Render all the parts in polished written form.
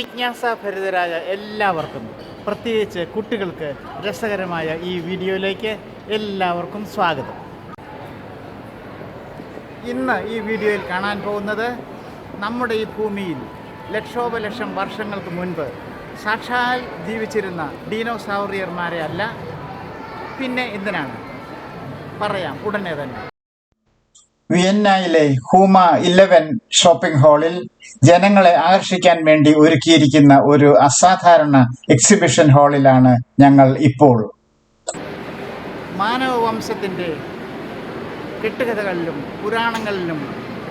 ജിജ്ഞാസാഭരിതരായ എല്ലാവർക്കും, പ്രത്യേകിച്ച് കുട്ടികൾക്ക് രസകരമായ ഈ വീഡിയോയിലേക്ക് എല്ലാവർക്കും സ്വാഗതം. ഇന്ന് ഈ വീഡിയോയിൽ കാണാൻ പോകുന്നത് നമ്മുടെ ഈ ഭൂമിയിൽ ലക്ഷോപലക്ഷം വർഷങ്ങൾക്ക് മുൻപ് സാക്ഷാൽ ജീവിച്ചിരുന്ന ഡീനോസൗറിയർമാരെ അല്ല, പിന്നെ എന്തിനാണ് പറയാം ഉടനെ തന്നെ. വിയന്നയിലെ ഹൂമ 11 ഷോപ്പിംഗ് ഹാളിൽ ജനങ്ങളെ ആകർഷിക്കാൻ വേണ്ടി ഒരുക്കിയിരിക്കുന്ന ഒരു അസാധാരണ എക്സിബിഷൻ ഹാളിലാണ് ഞങ്ങൾ ഇപ്പോൾ. മാനവവംശത്തിൻ്റെ കെട്ടുകഥകളിലും പുരാണങ്ങളിലും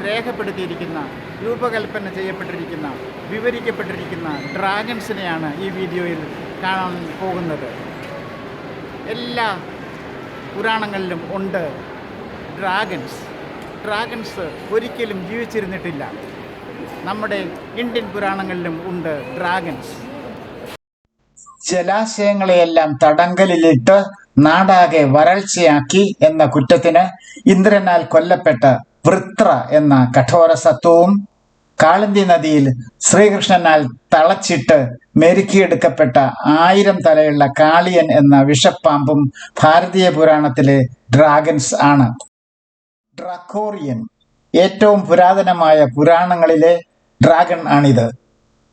രേഖപ്പെടുത്തിയിരിക്കുന്ന, രൂപകൽപ്പന ചെയ്യപ്പെട്ടിരിക്കുന്ന, വിവരിക്കപ്പെട്ടിരിക്കുന്ന ഡ്രാഗൺസിനെയാണ് ഈ വീഡിയോയിൽ കാണാൻ പോകുന്നത്. എല്ലാ പുരാണങ്ങളിലും ഉണ്ട് ഡ്രാഗൺസ് ഒരിക്കലും ജീവിച്ചിരുന്നിട്ടില്ല. നമ്മുടെ ഇന്ത്യൻ പുരാണങ്ങളിലും ഉണ്ട് ഡ്രാഗൺസ്. ജലാശയങ്ങളെയെല്ലാം തടങ്കലിലിട്ട് നാടാകെ വരൾച്ചയാക്കി എന്ന കുറ്റത്തിന് ഇന്ദ്രനാൽ കൊല്ലപ്പെട്ട വൃത്ര എന്ന കഠോര സത്വവും, കാളിന്തി നദിയിൽ ശ്രീകൃഷ്ണനാൽ തളച്ചിട്ട് മെരുക്കിയെടുക്കപ്പെട്ട 1000 തലയുള്ള കാളിയൻ എന്ന വിഷപ്പാമ്പും ഭാരതീയ പുരാണത്തിലെ ഡ്രാഗൺസ് ആണ്. ഡ്രാക്കോറിയൻ ഏറ്റവും പുരാതനമായ പുരാണങ്ങളിലെ ഡ്രാഗൺ ആണിത്.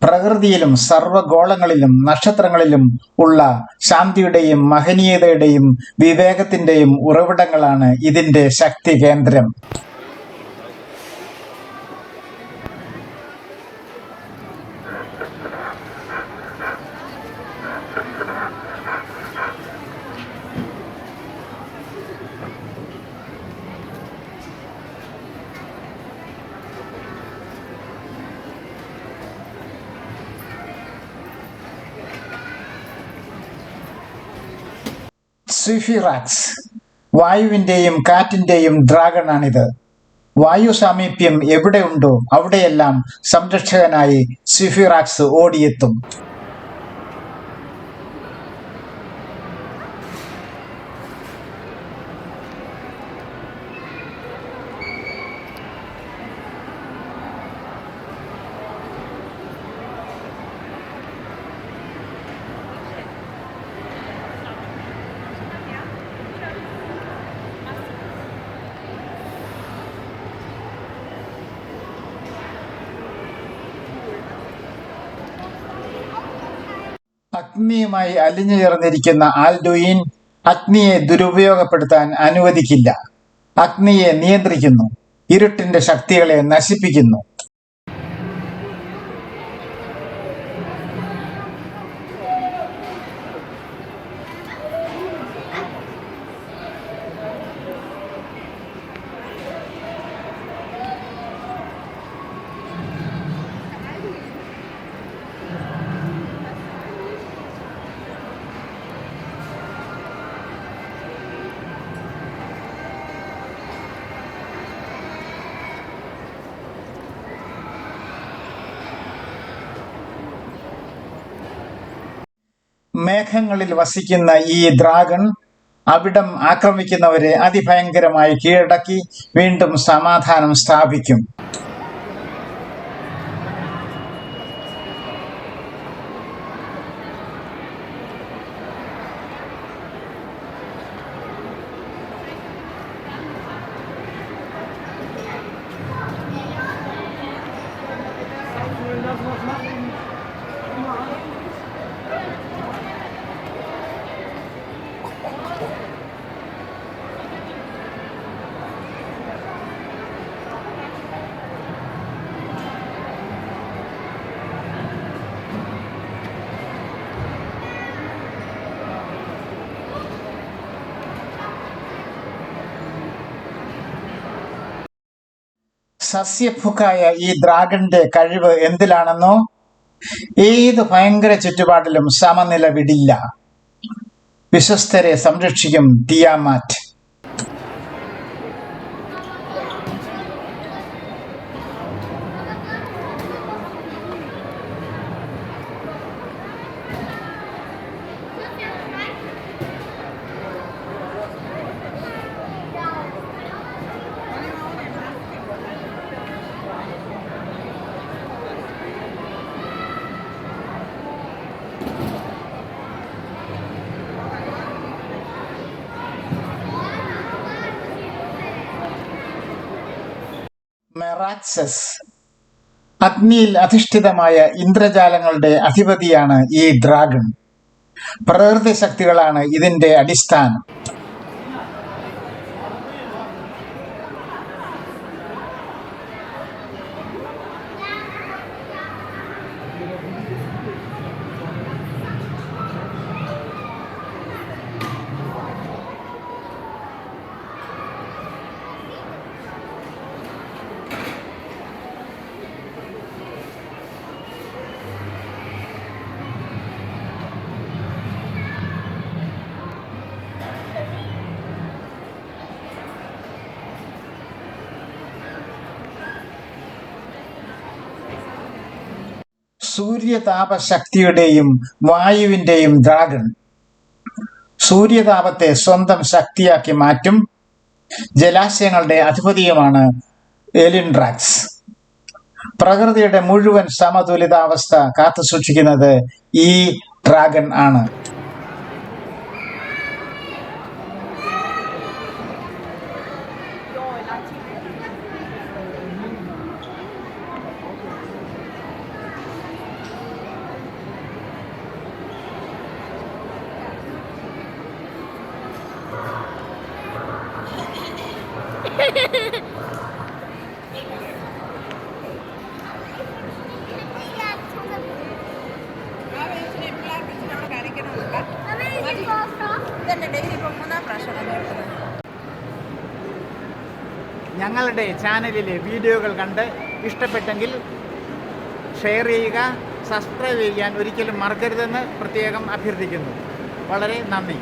പ്രകൃതിയിലും സർവ്വഗോളങ്ങളിലും നക്ഷത്രങ്ങളിലും ഉള്ള ശാന്തിയുടെയും മഹനീയതയുടെയും വിവേകത്തിന്റെയും ഉറവിടങ്ങളാണ് ഇതിന്റെ ശക്തി കേന്ദ്രം. സ്വിഫിറാക്സ് വായുവിന്റെയും കാറ്റിന്റെയും ഡ്രാഗൺ ആണിത്. വായു സാമീപ്യം എവിടെയുണ്ടോ അവിടെയെല്ലാം സംരക്ഷകനായി സ്വിഫിറാക്സ് ഓടിയെത്തും. അഗ്നിയുമായി അലിഞ്ഞു ചേർന്നിരിക്കുന്ന ആൽഡുയിൻ അഗ്നിയെ ദുരുപയോഗപ്പെടുത്താൻ അനുവദിക്കില്ല. അഗ്നിയെ നിയന്ത്രിക്കുന്നു, ഇരുട്ടിന്റെ ശക്തികളെ നശിപ്പിക്കുന്നു. മേഘങ്ങളിൽ വസിക്കുന്ന ഈ ഡ്രാഗൺ അവിടം ആക്രമിക്കുന്നവരെ അതിഭയങ്കരമായി കീഴടക്കി വീണ്ടും സമാധാനം സ്ഥാപിക്കും. സസ്യഭുക്കായ ഈ ഡ്രാഗന്റെ കഴിവ് എന്തിലാണെന്നോ? ഏത് ഭയങ്കര ചുറ്റുപാടിലും സമനില വിടില്ല. വിശ്വസ്തരെ സംരക്ഷിക്കും തിയാമാറ്റ്. മെറാക്സസ്. അഗ്നിയിൽ അധിഷ്ഠിതമായ ഇന്ദ്രജാലങ്ങളുടെ അധിപതിയാണ് ഈ ഡ്രാഗൺ. പ്രകൃതി ശക്തികളാണ് ഇതിന്റെ അടിസ്ഥാനം. സൂര്യതാപശക്തിയുടെയും വായുവിന്റെയും ഡ്രാഗൺ. സൂര്യതാപത്തെ സ്വന്തം ശക്തിയാക്കി മാറ്റും. ജലാശയങ്ങളുടെ അധിപതിയുമാണ് എലിൻഡ്രാക്സ്. പ്രകൃതിയുടെ മുഴുവൻ സമതുലിതാവസ്ഥ കാത്തുസൂക്ഷിക്കുന്നത് ഈ ഡ്രാഗൺ ആണ്. ഞങ്ങളുടെ ചാനലിലെ വീഡിയോകൾ കണ്ട് ഇഷ്ടപ്പെട്ടെങ്കിൽ ഷെയർ ചെയ്യുക, സബ്സ്ക്രൈബ് ചെയ്യാൻ ഒരിക്കലും മറക്കരുതെന്ന് പ്രത്യേകം അഭ്യർത്ഥിക്കുന്നു. വളരെ നന്ദി.